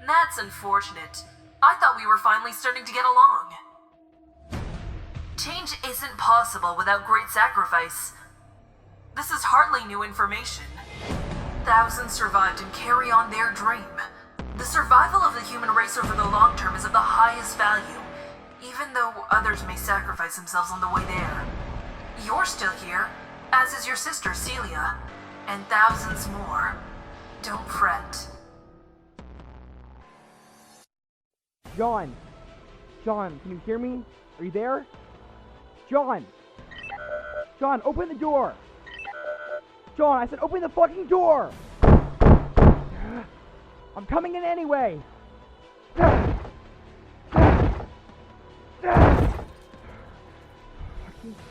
That's unfortunate. I thought we were finally starting to get along. Change isn't possible without great sacrifice. This is hardly new information. Thousands survived and carry on their dream. The survival of the human race over the long term is of the highest value, even though others may sacrifice themselves on the way there. You're still here, as is your sister Celia, and thousands more. Don't fret. John! John, can you hear me? Are you there? John! John, open the door! John, I said open the fucking door! I'm coming in anyway! Fucking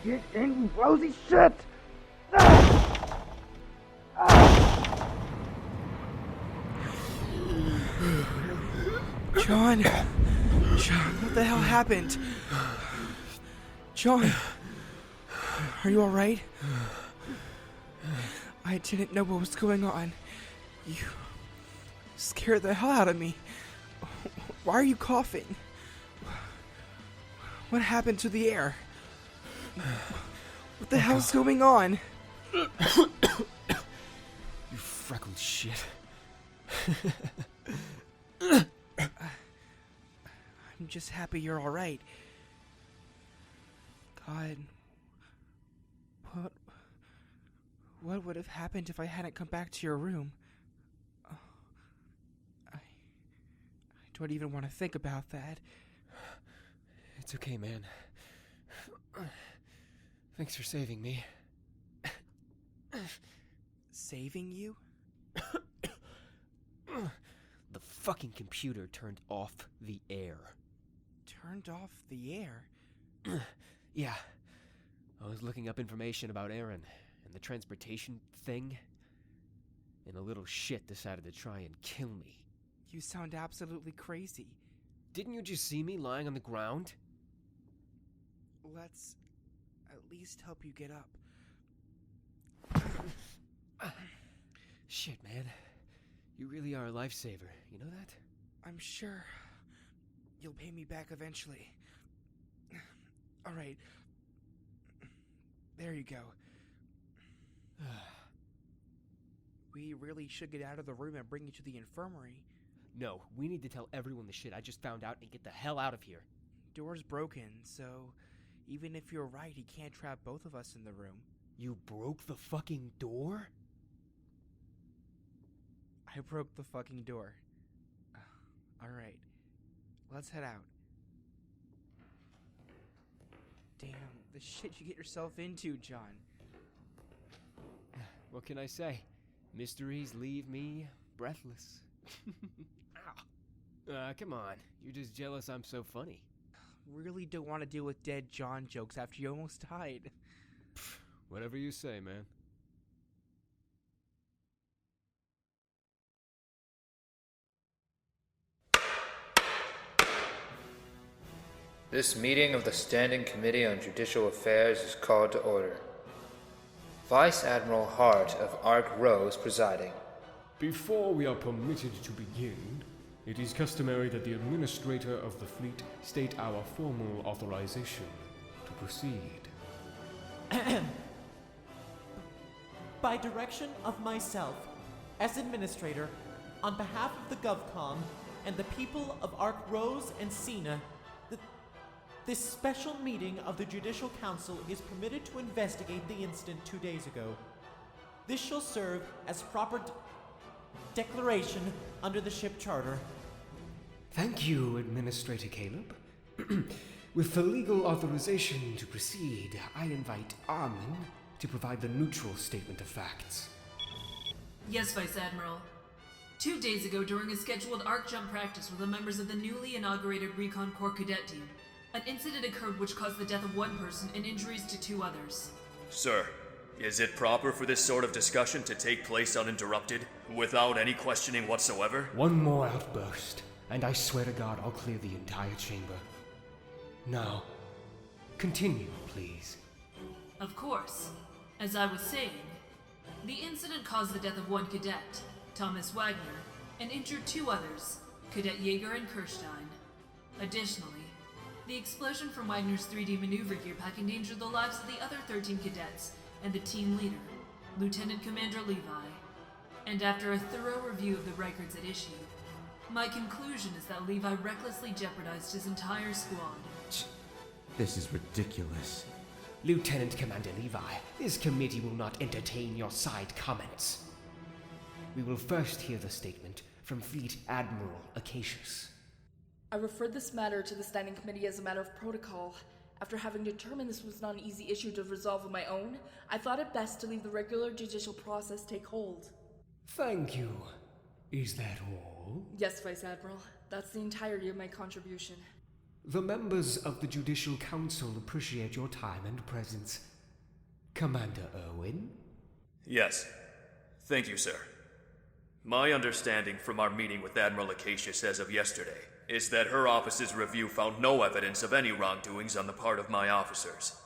get in, you lousy shit! John, what the hell happened? John, are you alright? I didn't know what was going on. You scared the hell out of me. Why are you coughing? What happened to the air? What the hell's going on? You freckled shit. I'm just happy you're alright. God, what would have happened if I hadn't come back to your room? I don't even want to think about that. It's okay, man. Thanks for saving me. Saving you? The fucking computer turned off the air. Turned off the air? Yeah. I was looking up information about A.R.M.I.N. and the transportation thing, and a little shit decided to try and kill me. You sound absolutely crazy. Didn't you just see me lying on the ground? Let's at least help you get up. Shit, man. You really are a lifesaver, you know that? I'm sure you'll pay me back eventually. Alright. There you go. We really should get out of the room and bring you to the infirmary. No, we need to tell everyone the shit I just found out and get the hell out of here. Door's broken, so even if you're right, he can't trap both of us in the room. You broke the fucking door? I broke the fucking door. Alright. Let's head out. Damn, the shit you get yourself into, John. What can I say? Mysteries leave me breathless. Ow. Come on. You're just jealous I'm so funny. Really don't want to deal with dead John jokes after you almost died. Whatever you say, man. This meeting of the Standing Committee on Judicial Affairs is called to order. Vice Admiral Hart of Ark Rose presiding. Before we are permitted to begin, it is customary that the Administrator of the Fleet state our formal authorization to proceed. By direction of myself, as Administrator, on behalf of the GovCom and the people of Ark Rose and Cena, this special meeting of the Judicial Council is permitted to investigate the incident 2 days ago. This shall serve as proper declaration under the ship charter. Thank you, Administrator Caleb. With the legal authorization to proceed, I invite A.R.M.I.N. to provide the neutral statement of facts. Yes, Vice Admiral. 2 days ago, during a scheduled ARC jump practice with the members of the newly inaugurated Recon Corps cadet team, an incident occurred which caused the death of one person and injuries to 2 others. Sir, is it proper for this sort of discussion to take place uninterrupted, without any questioning whatsoever? One more outburst, and I swear to God I'll clear the entire chamber. Now, continue, please. Of course. As I was saying, the incident caused the death of one cadet, Thomas Wagner, and injured 2 others, Cadet Jaeger and Kirstein. Additionally, the explosion from Wagner's 3D maneuver gear pack endangered the lives of the other 13 cadets and the team leader, Lieutenant Commander Levi. And after a thorough review of the records at issue, my conclusion is that Levi recklessly jeopardized his entire squad. This is ridiculous. Lieutenant Commander Levi, this committee will not entertain your side comments. We will first hear the statement from Fleet Admiral Acacius. I referred this matter to the Standing Committee as a matter of protocol. After having determined this was not an easy issue to resolve on my own, I thought it best to leave the regular judicial process take hold. Thank you. Is that all? Yes, Vice Admiral. That's the entirety of my contribution. The members of the Judicial Council appreciate your time and presence. Commander A.R.M.I.N? Yes. Thank you, sir. My understanding from our meeting with Admiral Acacius as of yesterday is that her office's review found no evidence of any wrongdoings on the part of my officers.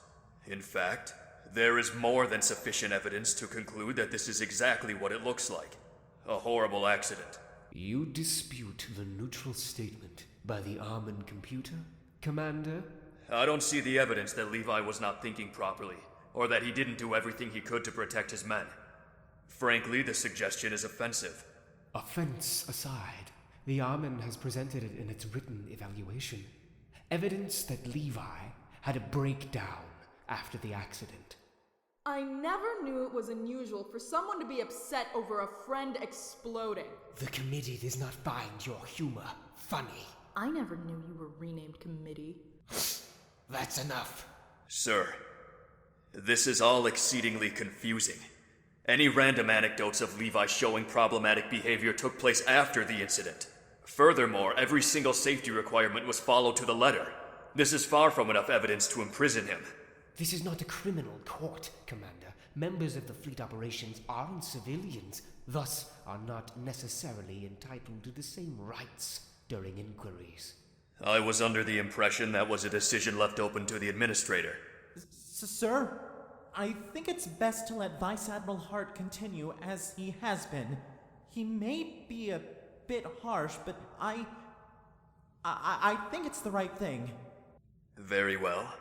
In fact, there is more than sufficient evidence to conclude that this is exactly what it looks like. A horrible accident. You dispute the neutral statement by the A.R.M.I.N computer, Commander? I don't see the evidence that Levi was not thinking properly, or that he didn't do everything he could to protect his men. Frankly, the suggestion is offensive. Offense aside, the A.R.M.I.N has presented it in its written evaluation. Evidence that Levi had a breakdown after the accident. I never knew it was unusual for someone to be upset over a friend exploding. The committee does not find your humor funny. I never knew you were renamed committee. That's enough. Sir, this is all exceedingly confusing. Any random anecdotes of Levi showing problematic behavior took place after the incident. Furthermore, every single safety requirement was followed to the letter. This is far from enough evidence to imprison him. This is not a criminal court, Commander. Members of the fleet operations aren't civilians, thus are not necessarily entitled to the same rights during inquiries. I was under the impression that was a decision left open to the administrator. Sir, I think it's best to let Vice Admiral Hart continue as he has been. He may be a bit harsh, but I think it's the right thing. Very well.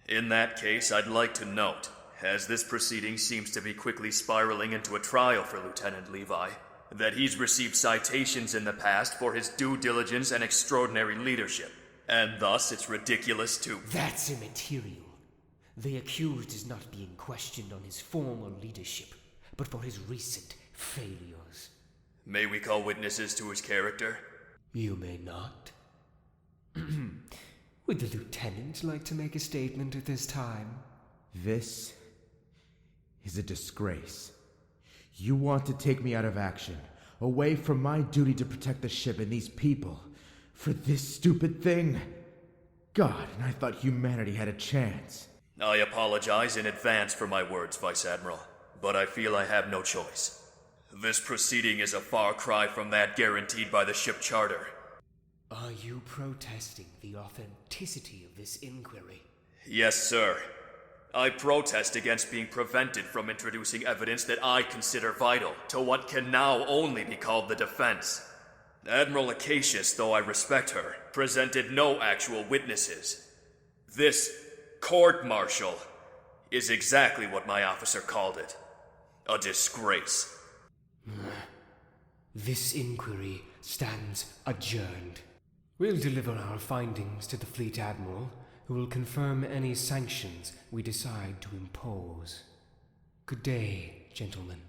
In that case, I'd like to note, as this proceeding seems to be quickly spiraling into a trial for Lieutenant Levi, that he's received citations in the past for his due diligence and extraordinary leadership, and thus it's ridiculous to— That's immaterial. The accused is not being questioned on his former leadership, but for his recent failures. May we call witnesses to his character? You may not. Would the lieutenant like to make a statement at this time? This is a disgrace. You want to take me out of action, away from my duty to protect the ship and these people, for this stupid thing? God, and I thought humanity had a chance. I apologize in advance for my words, Vice Admiral, but I feel I have no choice. This proceeding is a far cry from that guaranteed by the ship charter. Are you protesting the authenticity of this inquiry? Yes, sir. I protest against being prevented from introducing evidence that I consider vital to what can now only be called the defense. Admiral Acacius, though I respect her, presented no actual witnesses. This court-martial is exactly what my officer called it. A disgrace. This inquiry stands adjourned. We'll deliver our findings to the Fleet Admiral, who will confirm any sanctions we decide to impose. Good day, gentlemen.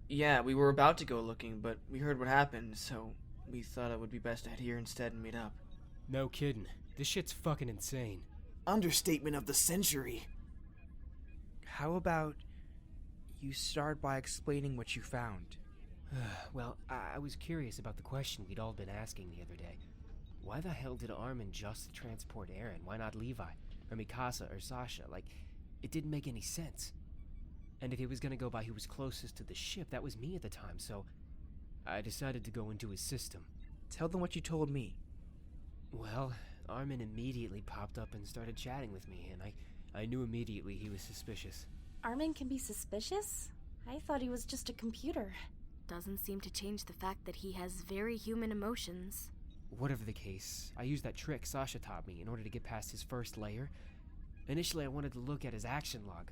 Yeah, we were about to go looking, but we heard what happened, so we thought it would be best to head here instead and meet up. No kidding. This shit's fucking insane. Understatement of the century. How about you start by explaining what you found? Well, I was curious about the question we'd all been asking the other day. Why the hell did A.R.M.I.N just transport A.R.M.I.N? Why not Levi, or Mikasa, or Sasha? Like, it didn't make any sense. And if he was gonna go by who was closest to the ship, that was me at the time, so I decided to go into his system. Tell them what you told me. Well, A.R.M.I.N immediately popped up and started chatting with me, and I knew immediately he was suspicious. A.R.M.I.N can be suspicious? I thought he was just a computer. Doesn't seem to change the fact that he has very human emotions. Whatever the case, I used that trick Sasha taught me in order to get past his first layer. Initially, I wanted to look at his action log.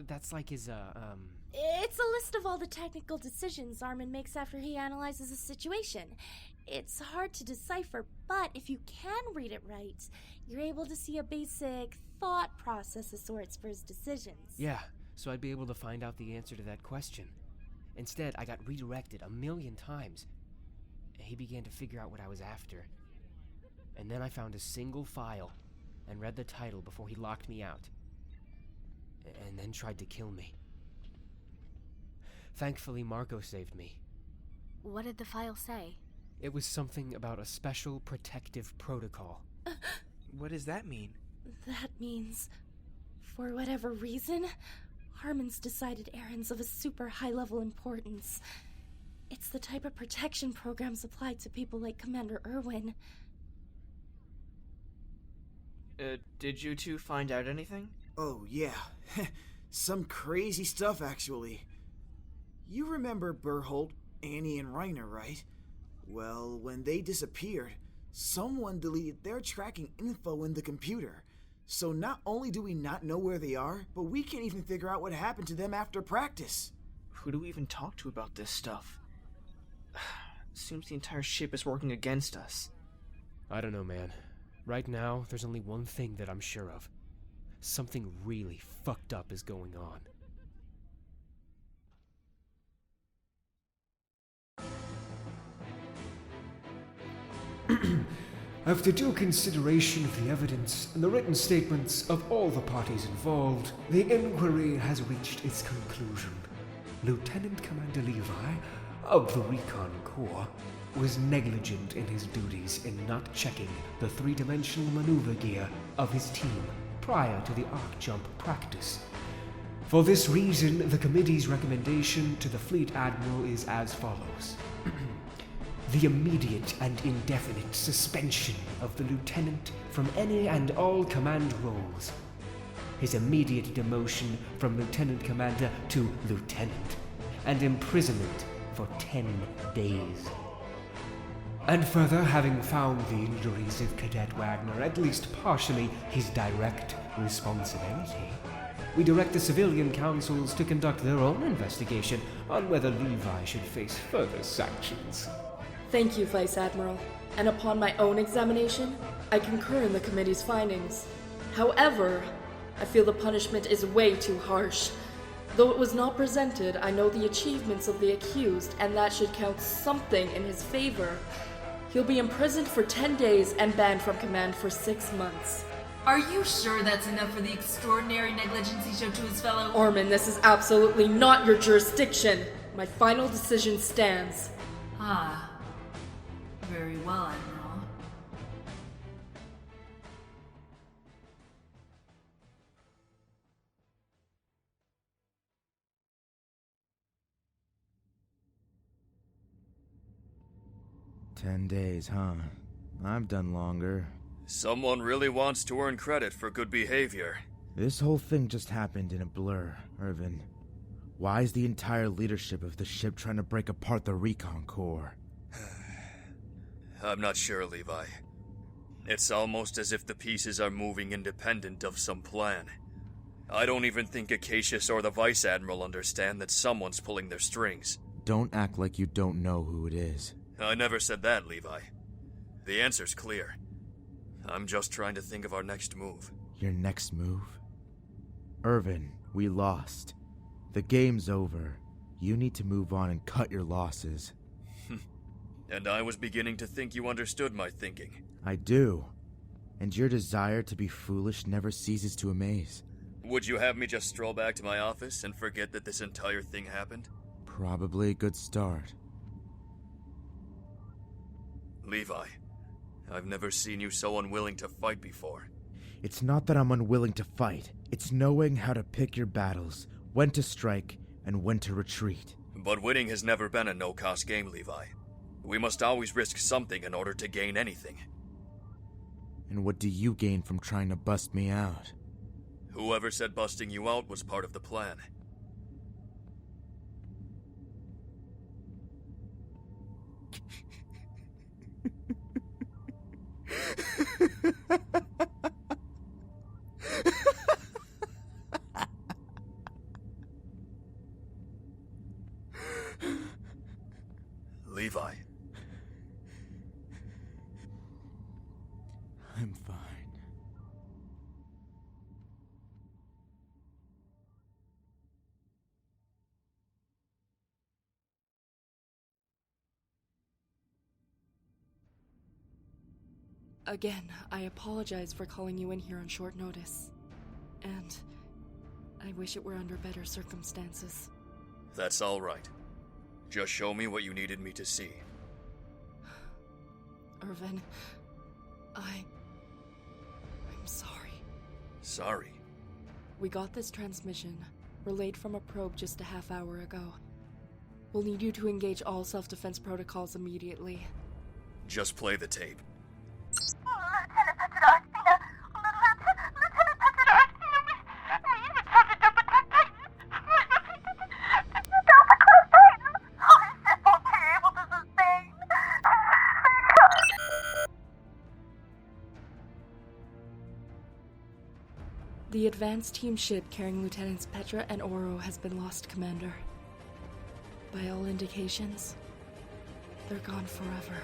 That's like his, It's a list of all the technical decisions A.R.M.I.N makes after he analyzes a situation. It's hard to decipher, but if you can read it right, you're able to see a basic thought process of sorts for his decisions. Yeah, so I'd be able to find out the answer to that question. Instead, I got redirected 1,000,000 times. He began to figure out what I was after. And then I found a single file and read the title before he locked me out. And then tried to kill me. Thankfully, Marco saved me. What did the file say? It was something about a special protective protocol. What does that mean? That means, for whatever reason, A.R.M.I.N's decided errands of a super high-level importance. It's the type of protection programs applied to people like Commander Erwin. Did you two find out anything? Oh, yeah. Some crazy stuff, actually. You remember Berholt, Annie, and Reiner, right? Well, when they disappeared, someone deleted their tracking info in the computer. So not only do we not know where they are, but we can't even figure out what happened to them after practice. Who do we even talk to about this stuff? Seems the entire ship is working against us. I don't know, man. Right now, there's only one thing that I'm sure of. Something really fucked up is going on. After due consideration of the evidence and the written statements of all the parties involved, the inquiry has reached its conclusion. Lieutenant Commander Levi, of the Recon Corps, was negligent in his duties in not checking the three-dimensional maneuver gear of his team prior to the arc jump practice. For this reason, the committee's recommendation to the Fleet Admiral is as follows. The immediate and indefinite suspension of the lieutenant from any and all command roles. His immediate demotion from lieutenant commander to lieutenant, and imprisonment for 10 days. And further, having found the injuries of Cadet Wagner at least partially his direct responsibility, we direct the civilian councils to conduct their own investigation on whether Levi should face further sanctions. Thank you, Vice Admiral. And upon my own examination, I concur in the committee's findings. However, I feel the punishment is way too harsh. Though it was not presented, I know the achievements of the accused, and that should count something in his favor. He'll be imprisoned for 10 days and banned from command for 6 months. Are you sure that's enough for the extraordinary negligence he showed to his fellow? A.R.M.I.N, this is absolutely not your jurisdiction. My final decision stands. Ah. Very well, Admiral. "10 days, huh? I've done longer. Someone really wants to earn credit for good behavior. This whole thing just happened in a blur, Irvin. Why is the entire leadership of the ship trying to break apart the Recon Corps? I'm not sure, Levi. It's almost as if the pieces are moving independent of some plan. I don't even think Acacius or the Vice Admiral understand that someone's pulling their strings. Don't act like you don't know who it is. I never said that, Levi. The answer's clear. I'm just trying to think of our next move. Your next move? Irvin, we lost. The game's over. You need to move on and cut your losses. And I was beginning to think you understood my thinking. I do. And your desire to be foolish never ceases to amaze. Would you have me just stroll back to my office and forget that this entire thing happened? Probably a good start. Levi, I've never seen you so unwilling to fight before. It's not that I'm unwilling to fight. It's knowing how to pick your battles, when to strike, and when to retreat. But winning has never been a no-cost game, Levi. We must always risk something in order to gain anything. And what do you gain from trying to bust me out? Whoever said busting you out was part of the plan. Levi. I'm fine. Again, I apologize for calling you in here on short notice. And I wish it were under better circumstances. That's all right. Just show me what you needed me to see. Irvin, I'm sorry. Sorry? We got this transmission, relayed from a probe just a half hour ago. We'll need you to engage all self-defense protocols immediately. Just play the tape. The advanced team ship carrying Lieutenants Petra and Oro has been lost, Commander. By all indications, they're gone forever.